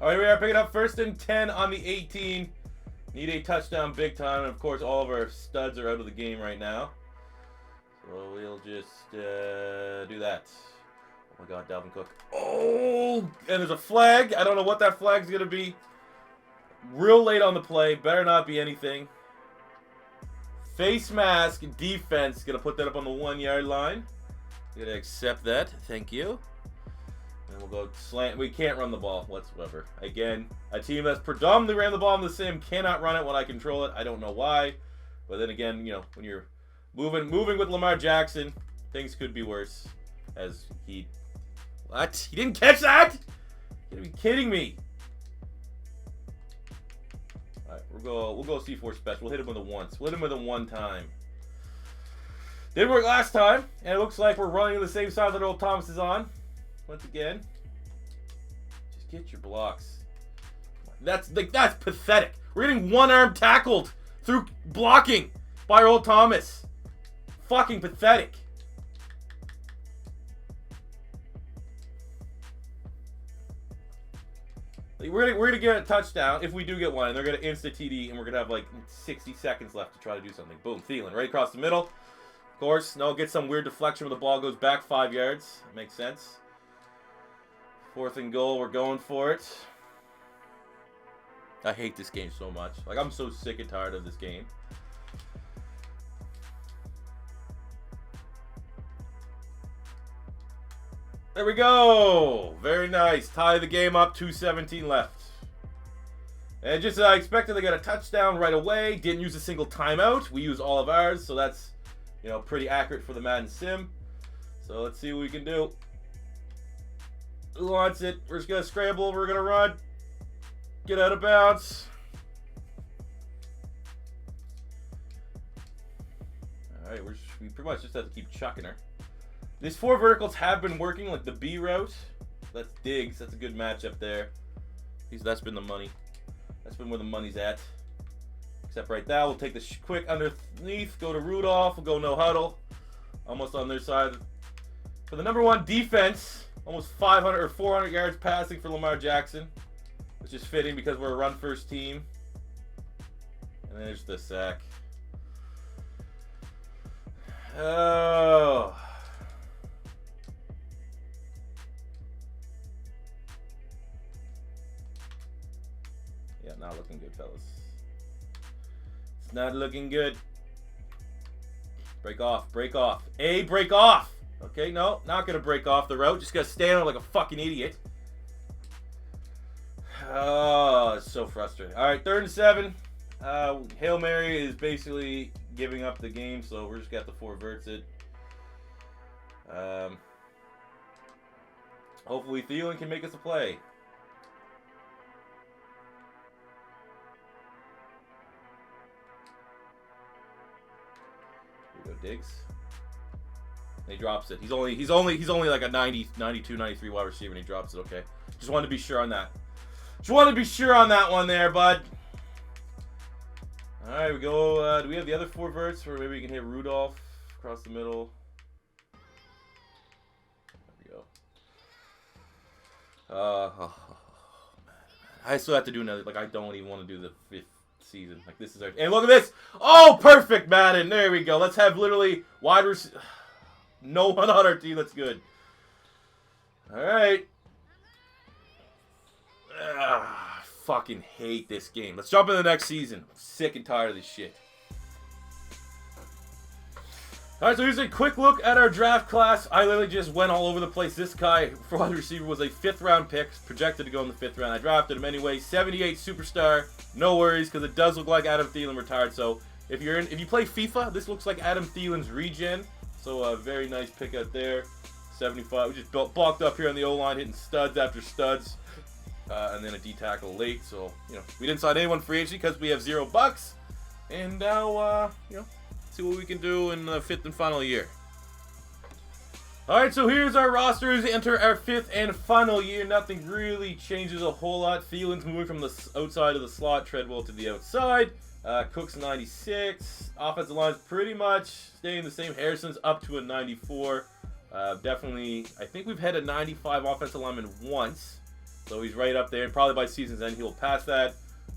All right, we are picking up 1st and 10 on the 18. Need a touchdown big time. And, of course, all of our studs are out of the game right now. So we'll just do that. Oh, my God, Dalvin Cook. Oh, and there's a flag. I don't know what that flag's going to be. Real late on the play. Better not be anything. Face mask defense. Going to put that up on the 1-yard line. Going to accept that. Thank you. And we'll go slant. We can't run the ball whatsoever. Again, a team that's predominantly ran the ball in the sim cannot run it when I control it. I don't know why. But then again, when you're Moving with Lamar Jackson. Things could be worse. As he... What? He didn't catch that? You gotta be kidding me. Alright, we'll go C4 special. We'll hit him with a once. We'll hit him with a one time. Didn't work last time. And it looks like we're running the same side that old Thomas is on. Once again. Just get your blocks. That's pathetic. We're getting one arm tackled through blocking by old Thomas. Fucking pathetic. We're gonna get a touchdown if we do get one, and they're gonna insta TD, and we're gonna have like 60 seconds left to try to do something. Boom, Thielen right across the middle. Of course, no, get some weird deflection where the ball goes back 5 yards. That makes sense. 4th and goal, we're going for it. I hate this game so much. Like, I'm so sick and tired of this game. There we go. Very nice. Tie the game up. 2:17 left. And just as I expected, they got a touchdown right away. Didn't use a single timeout. We use all of ours, so that's, you know, pretty accurate for the Madden sim. So let's see what we can do. Who wants it? We're just gonna scramble. We're gonna run. Get out of bounds. All right, we pretty much just have to keep chucking her. These 4 verticals have been working, like the B route. That's Diggs. That's a good matchup there. That's been the money. That's been where the money's at. Except right now, we'll take the quick underneath, go to Rudolph, we'll go no huddle. Almost on their side. For the #1 defense, almost 500 or 400 yards passing for Lamar Jackson, which is fitting because we're a run-first team. And there's the sack. Oh... Yeah, not looking good, fellas. It's not looking good. Break off, break off. Break off! Okay, no, not gonna break off the route. Just gonna stand there like a fucking idiot. Oh, it's so frustrating. Alright, 3rd and 7. Hail Mary is basically giving up the game, so we're just gonna have to 4 verts it. Hopefully Thielen can make us a play. Diggs. And he drops it. He's only like a 90, 92, 93 wide receiver, and he drops it. Okay. Just wanted to be sure on that. Just wanted to be sure on that one there, bud. All right, we go. Do we have the other 4 verts, or maybe we can hit Rudolph across the middle? There we go. Man. I still have to do another. Like, I don't even want to do the 5th season. Like, this is our... And look at this! Oh, perfect, Madden! There we go. Let's have literally wide receiver... No one on our team. That's good. Alright. Fucking hate this game. Let's jump into the next season. I'm sick and tired of this shit. Alright, so here's a quick look at our draft class. I literally just went all over the place. This guy, for wide receiver, was a 5th round pick, projected to go in the 5th round. I drafted him anyway. 78 superstar. No worries, because it does look like Adam Thielen retired. So if you play FIFA, this looks like Adam Thielen's regen. So a very nice pick out there. 75. We just bulked up here on the O-line, hitting studs after studs. And then a D tackle late. So, you know, we didn't sign anyone free agency because we have $0. And now, you know, see what we can do in the 5th and final year. Alright, so here's our rosters. Enter our 5th and final year. Nothing really changes a whole lot. Thielen's moving from the outside of the slot. Treadwell to the outside. Cook's 96. Offensive line's pretty much staying the same. Harrison's up to a 94. Definitely, I think we've had a 95 offensive lineman once. So he's right up there. And probably by season's end, he'll pass that.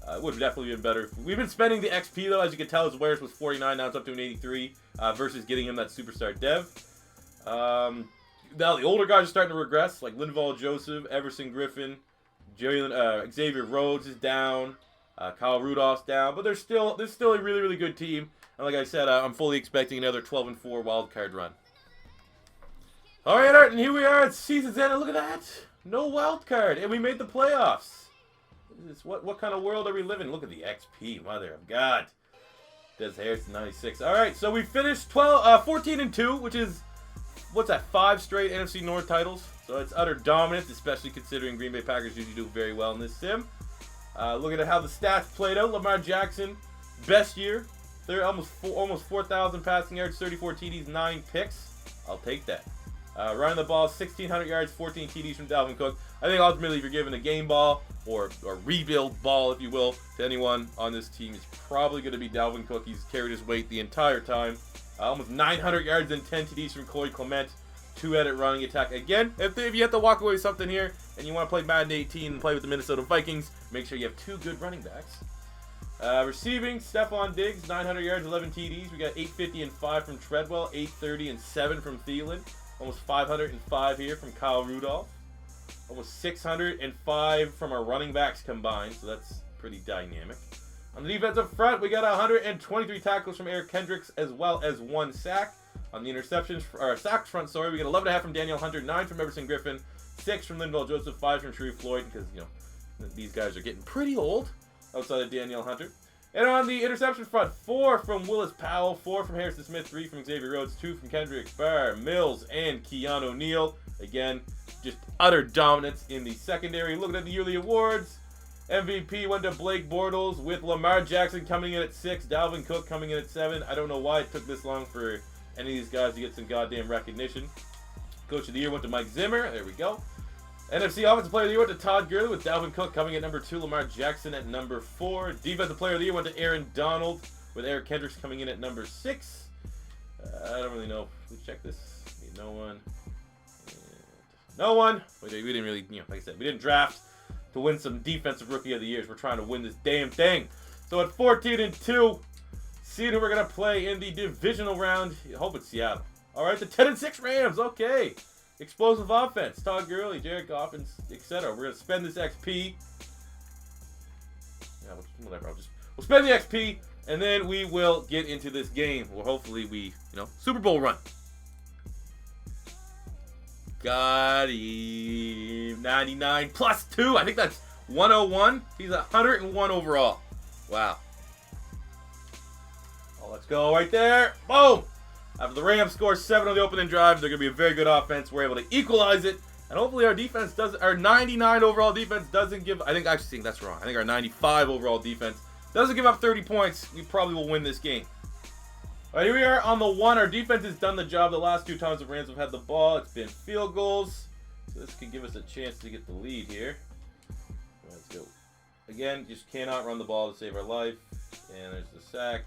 It would have definitely been better. We've been spending the XP, though. As you can tell, his Wares was 49. Now it's up to an 83 versus getting him that superstar dev. Now the older guys are starting to regress, like Linval Joseph, Everson Griffin, Xavier Rhodes is down. Kyle Rudolph's down. But there's still a really, really good team. And like I said, I'm fully expecting another 12-4 wild card run. All right, Art, and here we are at season's end. And look at that. No wild card. And we made the playoffs. What kind of world are we living? Look at the XP, mother of God. Des Harrison, 96. All right, so we finished 14-2, which is, what's that, 5 straight NFC North titles. So it's utter dominance, especially considering Green Bay Packers usually do very well in this sim. Looking at how the stats played out, Lamar Jackson, best year. They're almost 4,000 passing yards, 34 TDs, 9 picks. I'll take that. Running the ball, 1,600 yards, 14 TDs from Dalvin Cook. I think ultimately if you're given a game ball or rebuild ball, if you will, to anyone on this team, it's probably going to be Dalvin Cook. He's carried his weight the entire time. Almost 900 yards and 10 TDs from Corey Clement. 2-headed running attack. Again, if you have to walk away with something here and you want to play Madden 18 and play with the Minnesota Vikings, make sure you have 2 good running backs. Receiving, Stephon Diggs, 900 yards, 11 TDs. We got 850 and 5 from Treadwell, 830 and 7 from Thielen. Almost 505 here from Kyle Rudolph. Almost 605 from our running backs combined, so that's pretty dynamic. On the defensive front, we got 123 tackles from Eric Kendricks as well as 1 sack. On the sacks front, we got 11.5 from Daniel Hunter, 9 from Everson Griffin, 6 from Linval Joseph, 5 from Sharif Floyd, because, you know, these guys are getting pretty old outside of Daniel Hunter. And on the interception front, 4 from Willis Powell, 4 from Harrison Smith, 3 from Xavier Rhodes, 2 from Kendrick Barr, Mills, and Keanu O'Neal. Again, just utter dominance in the secondary. Looking at the yearly awards, MVP went to Blake Bortles with Lamar Jackson coming in at 6, Dalvin Cook coming in at 7. I don't know why it took this long for any of these guys to get some goddamn recognition. Coach of the Year went to Mike Zimmer. There we go. NFC Offensive Player of the Year went to Todd Gurley with Dalvin Cook coming at number 2, Lamar Jackson at number 4. Defensive Player of the Year went to Aaron Donald with Eric Kendricks coming in at number 6. I don't really know. Let's check this. No one. No one. We didn't really, like I said, we didn't draft to win some Defensive Rookie of the Years. We're trying to win this damn thing. So at 14-2, seeing who we're going to play in the divisional round. I hope it's Seattle. All right, the 10-6 Rams. Okay. Explosive offense. Todd Gurley, Jared Goff, etc. We're going to spend this XP. Yeah, whatever. We'll spend the XP, and then we will get into this game. Well, hopefully we, Super Bowl run. Got him. 99 plus 2. I think that's 101. He's 101 overall. Wow. Oh, let's go right there. Boom. After the Rams score 7 on the opening drive, they're going to be a very good offense. We're able to equalize it. And hopefully our 99 overall defense doesn't give, I think that's wrong. I think our 95 overall defense doesn't give up 30 points. We probably will win this game. All right, here we are on the 1. Our defense has done the job the last 2 times the Rams have had the ball. It's been field goals. So this can give us a chance to get the lead here. Let's go. Again, just cannot run the ball to save our life. And there's the sack.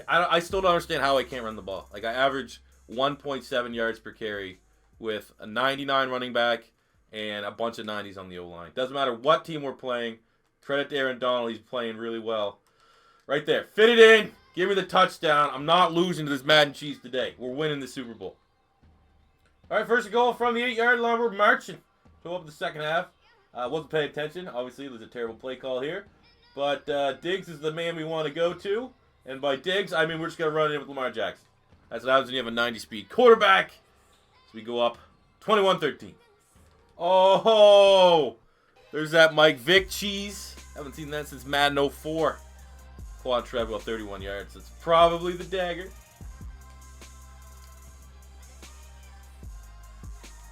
I still don't understand how I can't run the ball. Like, I average 1.7 yards per carry with a 99 running back and a bunch of 90s on the O-line. Doesn't matter what team we're playing. Credit to Aaron Donald. He's playing really well. Right there. Fit it in. Give me the touchdown. I'm not losing to this Madden cheese today. We're winning the Super Bowl. All right, first goal from the 8-yard line. We're marching to open the second half. Wasn't paying attention. Obviously, there's a terrible play call here. But Diggs is the man we want to go to. And by Diggs, I mean we're just going to run it in with Lamar Jackson. That's what happens when you have a 90-speed quarterback. So we go up 21-13. Oh, there's that Mike Vick cheese. Haven't seen that since Madden 04. Quad Treadwell, 31 yards. That's probably the dagger.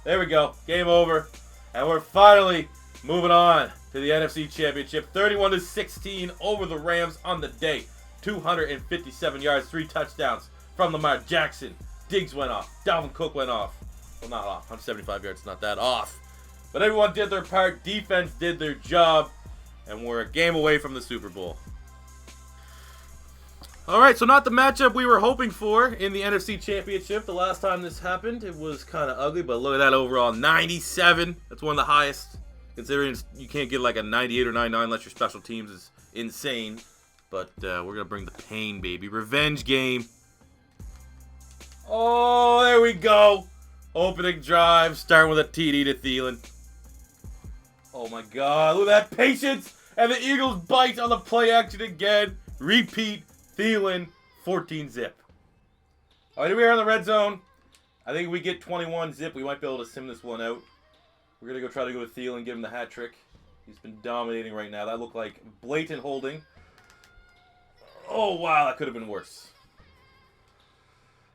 There we go. Game over. And we're finally moving on to the NFC Championship. 31-16 over the Rams on the day. 257 yards, 3 touchdowns from Lamar Jackson. Diggs went off. Dalvin Cook went off. Well, not off. 175 yards, not that off. But everyone did their part. Defense did their job. And we're a game away from the Super Bowl. All right, so not the matchup we were hoping for in the NFC Championship. The last time this happened, it was kind of ugly. But look at that overall, 97. That's one of the highest. Considering you can't get like a 98 or 99 unless your special teams is insane. But we're going to bring the pain, baby. Revenge game. Oh, there we go. Opening drive, starting with a TD to Thielen. Oh, my God. Look at that patience. And the Eagles bite on the play action again. Repeat. Thielen, 14-zip. All right, here we are in the red zone. I think if we get 21-zip, we might be able to sim this one out. We're going to go try to go with Thielen, give him the hat trick. He's been dominating right now. That looked like blatant holding. Oh, wow, that could have been worse.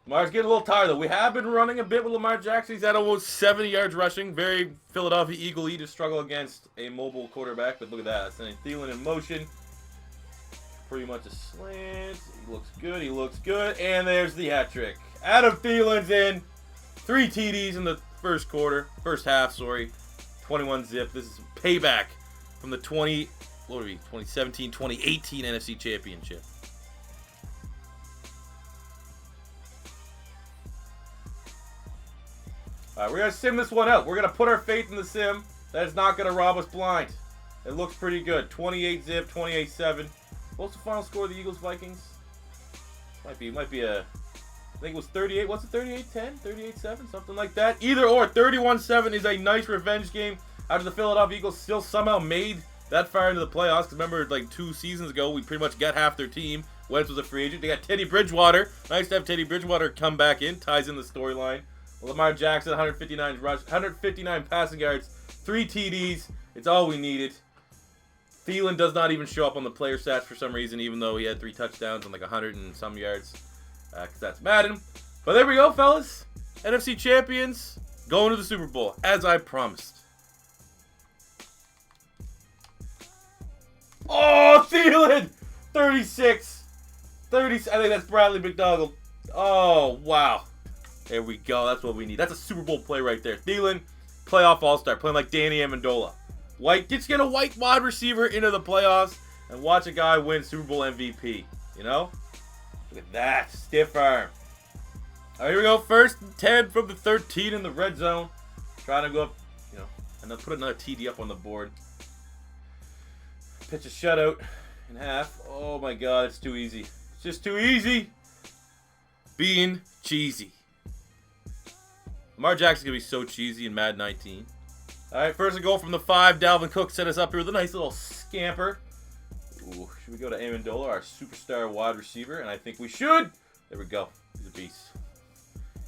Lamar's getting a little tired, though. We have been running a bit with Lamar Jackson. He's at almost 70 yards rushing. Very Philadelphia Eagle-y to struggle against a mobile quarterback. But look at that. Sending Thielen in motion. Pretty much a slant. He looks good. He looks good. And there's the hat trick. Adam Thielen's in. 3 TDs in the first half, sorry. 21 zip. This is payback from the 2017-2018 NFC Championship. All right, we're going to sim this one out. We're going to put our faith in the sim. That is not going to rob us blind. It looks pretty good. 28 zip, 28-7. What's the final score of the Eagles-Vikings? Might be a... I think it was 38. What's it? 38-10? 38-7? Something like that. Either or. 31-7 is a nice revenge game after the Philadelphia Eagles still somehow made that far into the playoffs. Because remember, like 2 seasons ago, we pretty much got half their team. Wentz was a free agent. They got Teddy Bridgewater. Nice to have Teddy Bridgewater come back in. Ties in the storyline. Lamar Jackson, 159 passing yards, 3 TDs. It's all we needed. Thielen does not even show up on the player stats for some reason, even though he had 3 touchdowns and like 100 and some yards. Because that's Madden. But there we go, fellas. NFC champions going to the Super Bowl, as I promised. Oh, Thielen! 36. 30. I think that's Bradley McDougald. Oh, wow. There we go. That's what we need. That's a Super Bowl play right there. Thielen, playoff all-star, playing like Danny Amendola. Get a white wide receiver into the playoffs and watch a guy win Super Bowl MVP. You know? Look at that. Stiff arm. All right, here we go. First and 10 from the 13 in the red zone. Trying to go up, and then put another TD up on the board. Pitch a shutout in half. Oh, my God. It's too easy. It's just too easy. Being cheesy. Lamar Jackson's going to be so cheesy in Madden 19. All right, first a goal from the 5. Dalvin Cook set us up here with a nice little scamper. Ooh, should we go to Amendola, our superstar wide receiver? And I think we should. There we go. He's a beast.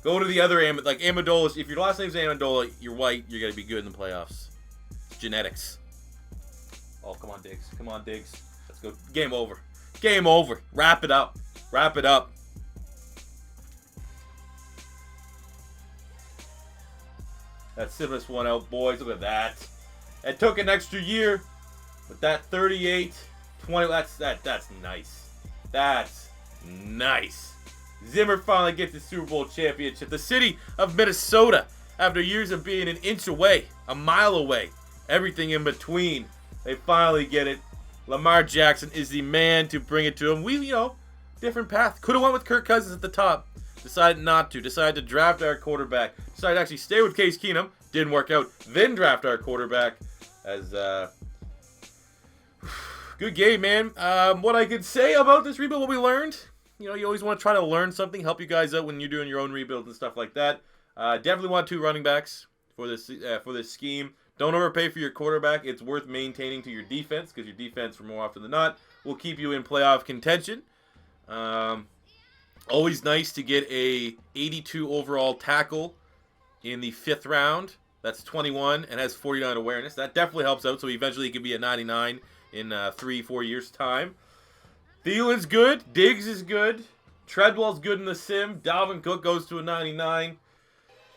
Go to the other Amendola. If your last name's Amendola, you're white, you're going to be good in the playoffs. Genetics. Oh, come on, Diggs. Come on, Diggs. Let's go. Game over. Game over. Wrap it up. Wrap it up. That Simmons one out, boys. Look at that. It took an extra year, but that 38-20, that's nice. That's nice. Zimmer finally gets the Super Bowl championship. The city of Minnesota, after years of being an inch away, a mile away, everything in between, they finally get it. Lamar Jackson is the man to bring it to him. We, different path. Could have went with Kirk Cousins at the top. Decided not to. Decided to draft our quarterback. Decided to actually stay with Case Keenum. Didn't work out. Then draft our quarterback. As good game, man. What I could say about this rebuild, what we learned. You always want to try to learn something, help you guys out when you're doing your own rebuilds and stuff like that. Definitely want 2 running backs for this scheme. Don't overpay for your quarterback. It's worth maintaining to your defense because your defense, for more often than not, will keep you in playoff contention. Always nice to get a 82 overall tackle in the 5th round. That's 21 and has 49 awareness. That definitely helps out. So eventually he could be a 99 in 3-4 years' time. Thielen's good. Diggs is good. Treadwell's good in the sim. Dalvin Cook goes to a 99.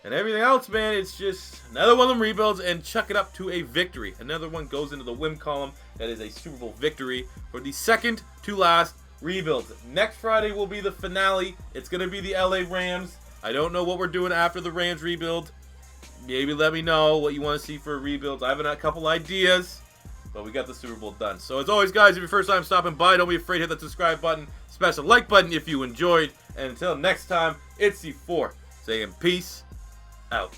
And everything else, man, it's just another one of them rebuilds and chuck it up to a victory. Another one goes into the win column. That is a Super Bowl victory for the second to last rebuilds. Next Friday will be the finale. It's going to be the LA Rams. I don't know what we're doing after the Rams rebuild. Maybe let me know what you want to see for rebuilds. I have a couple ideas, but we got the Super Bowl done. So as always, guys, if you're first time stopping by, don't be afraid to hit that subscribe button. Smash the like button if you enjoyed. And until next time, it's C4 saying peace out.